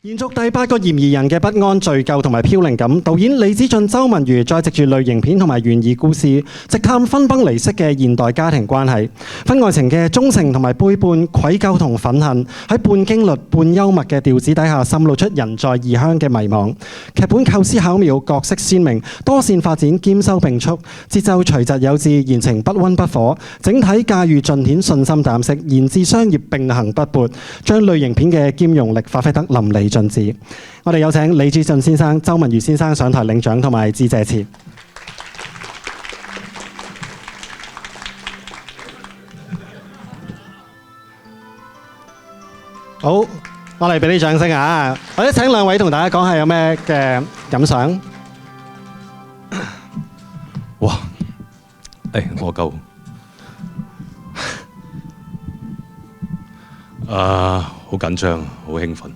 延續第8個嫌疑人嘅不安、罪疚同埋飄零感，導演李子俊、周文瑜再藉住類型片同埋懸疑故事，直探分崩離析嘅現代家庭關係，婚外情嘅忠誠同埋背叛、愧疚同憤恨，喺半驚慄、半幽默嘅調子底下，滲露出人在異鄉嘅迷茫。劇本構思巧妙，角色鮮明，多線發展兼收並蓄，節奏隨疾有致，言情不溫不火，整體駕馭盡顯信心膽識，言志商業並行不悖，將類型片嘅兼容力發揮得淋漓盡致。我哋有請李子俊先生、周文瑜先生上台領獎同埋致謝詞。好，我嚟俾啲掌聲啊！或者請兩位同大家講下有咩嘅感想。哇！我夠好緊張，好興奮。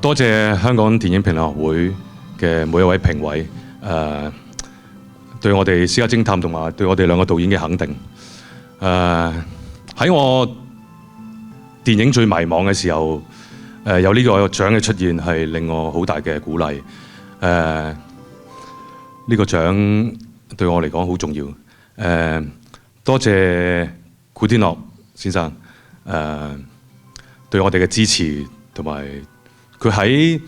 多謝香港電影評論學會嘅每一位評委，對我哋私家偵探同埋對我哋兩個導演嘅肯定。喺我電影最迷茫嘅時候，有呢個獎嘅出現係令我好大嘅鼓勵。呢個獎對我嚟講好重要。多謝古天樂先生對我哋嘅支持同埋。佢喺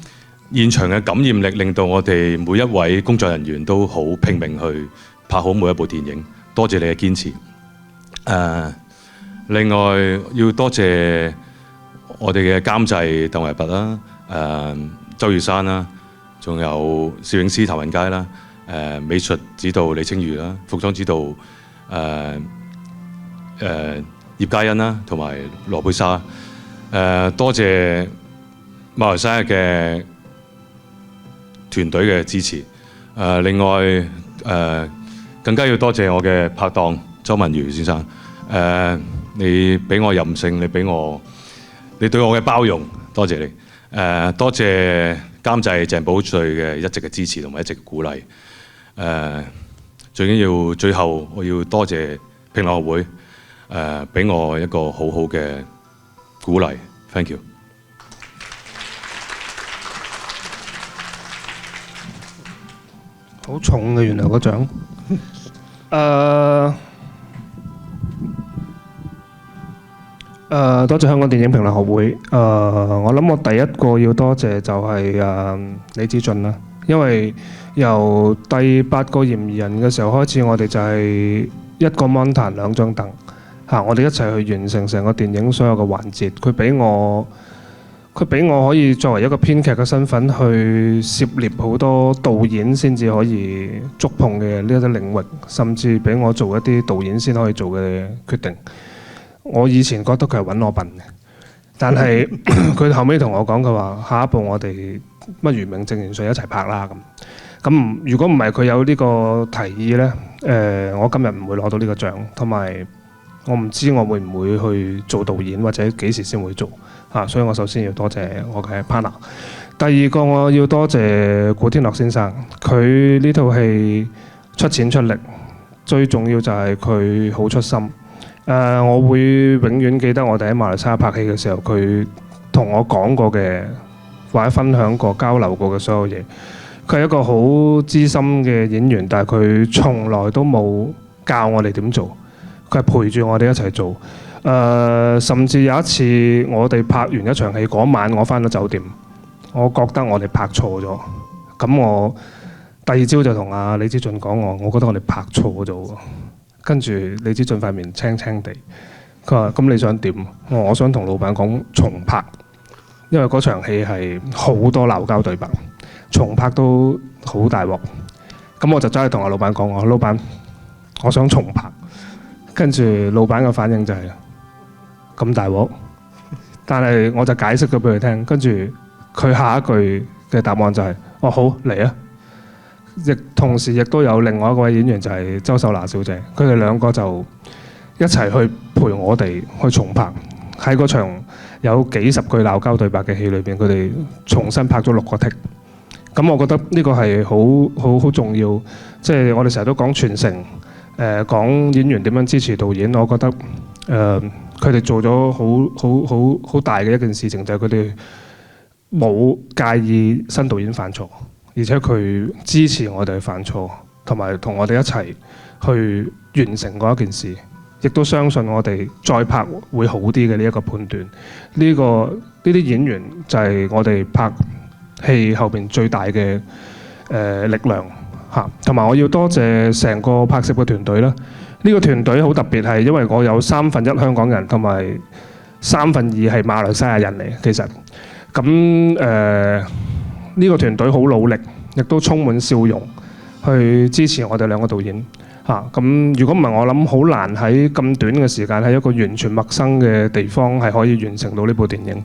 現場嘅感染力，令到我哋每一位工作人員都好拼命去拍好每一部電影。多謝你嘅堅持。另外要多謝我哋嘅監製鄧維拔啦、周月山啦，仲有攝影師譚雲佳啦、美術指導李清瑜啦、服裝指導葉嘉欣啦，同埋羅貝莎。多謝馬來西亞嘅團隊嘅支持，另外更加要多謝我嘅拍檔周文瑜先生，你俾我任性，你對我嘅包容，多謝你，多謝監製鄭保瑞嘅一直嘅支持同埋一直嘅鼓勵，最緊要最後我要多謝評論學會，俾我一個好好嘅鼓勵 ，thank you。好重嘅原來個獎，多謝香港電影評論學會。我諗我第一個要多謝就係李子俊啦，因為由第8個嫌疑人嘅時候開始，我哋就係一個 mon 壇兩張凳嚇，我哋一齊去完成成個電影所有嘅環節。佢俾我可以作為一個編劇嘅身份去涉獵好多導演先至可以觸碰嘅呢一啲領域，甚至俾我做一啲導演先可以做嘅決定。我以前覺得佢係揾我笨嘅，但係佢後尾同我講，佢話下一步我哋不如名正言順一齊拍啦咁。如果唔係佢有呢個提議呢，我今日唔會攞到呢個獎，同埋我唔知我會唔會去做導演或者幾時先會做。所以我首先要多謝我嘅 partner。第二個我要多謝古天樂先生，佢呢套戲出錢出力，最重要就係佢好出心。我會永遠記得我哋喺馬來西亞拍戲嘅時候，佢同我講過嘅或者分享過、交流過嘅所有嘢。佢係一個好資深嘅演員，但係佢從來都冇教我哋點做，佢係陪住我哋一齊做。甚至有一次我哋拍完一場戲嗰晚，我返咗酒店，我覺得我哋拍錯咗。咁我第二朝就同阿李子俊講，我覺得我哋拍錯咗。跟住李子俊塊面青青地，佢話：咁你想點？我想同老闆講重拍，因為嗰場戲係好多鬧交對白，重拍都好大鑊。咁我就走去同阿老闆講：我老闆，我想重拍。跟住老闆嘅反應就係：咁大鑊，但係我就解釋咗俾佢聽，跟住佢下一句嘅答案就係：哦，好，嚟啊！亦同時亦都有另外一位演員就係周秀娜小姐，佢哋兩個就一齊去陪我哋去重拍。喺嗰場有幾十句鬧交對白嘅戲裏邊，佢哋重新拍咗6個 take。咁我覺得呢個係好重要，即係我哋成日都講傳承，講演員點樣支持導演。我覺得佢哋做咗好大嘅一件事情，就係佢哋冇介意新導演犯錯，而且佢支持我哋犯錯，同埋同我哋一齊去完成嗰一件事，亦都相信我哋再拍會好啲嘅呢一個判斷。呢啲演員就係我哋拍戲後邊最大嘅力量嚇。同埋我要多謝成個拍攝嘅團隊啦。呢個團隊好特別，係因為我有1/3香港人同埋2/3係馬來西亞人嚟。其實咁呢個團隊好努力，亦都充滿笑容去支持我哋兩個導演嚇。咁如果唔係，我諗好難喺咁短嘅時間喺一個完全陌生嘅地方係可以完成到呢部電影。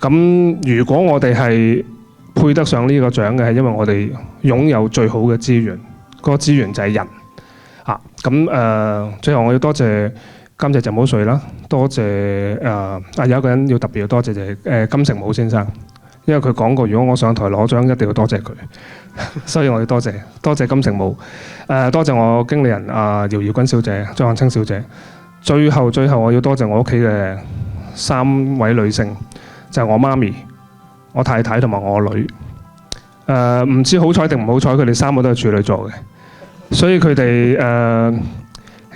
咁如果我哋係配得上呢個獎嘅，係因為我哋擁有最好嘅資源，嗰個資源就係人嚇。咁最後我要多謝監製鄭保瑞啦，多謝有一個人要特別要多謝就係金城武先生，因為佢講過，如果我上台攞獎，一定要多謝佢，所以我要多謝金城武，多謝我經理人姚怡君小姐、張漢清小姐，最後我要多謝我屋企嘅3位女性，就係我媽咪、我太太同埋我女。唔知好彩定唔好彩，佢哋3個都係處女座嘅，所以佢哋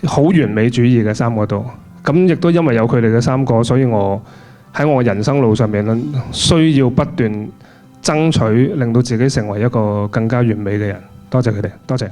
好完美主義嘅3個都。咁亦都因為有佢哋嘅3個，所以我喺我人生路上面咧，需要不斷爭取，令到自己成為一個更加完美嘅人。多謝佢哋，多謝。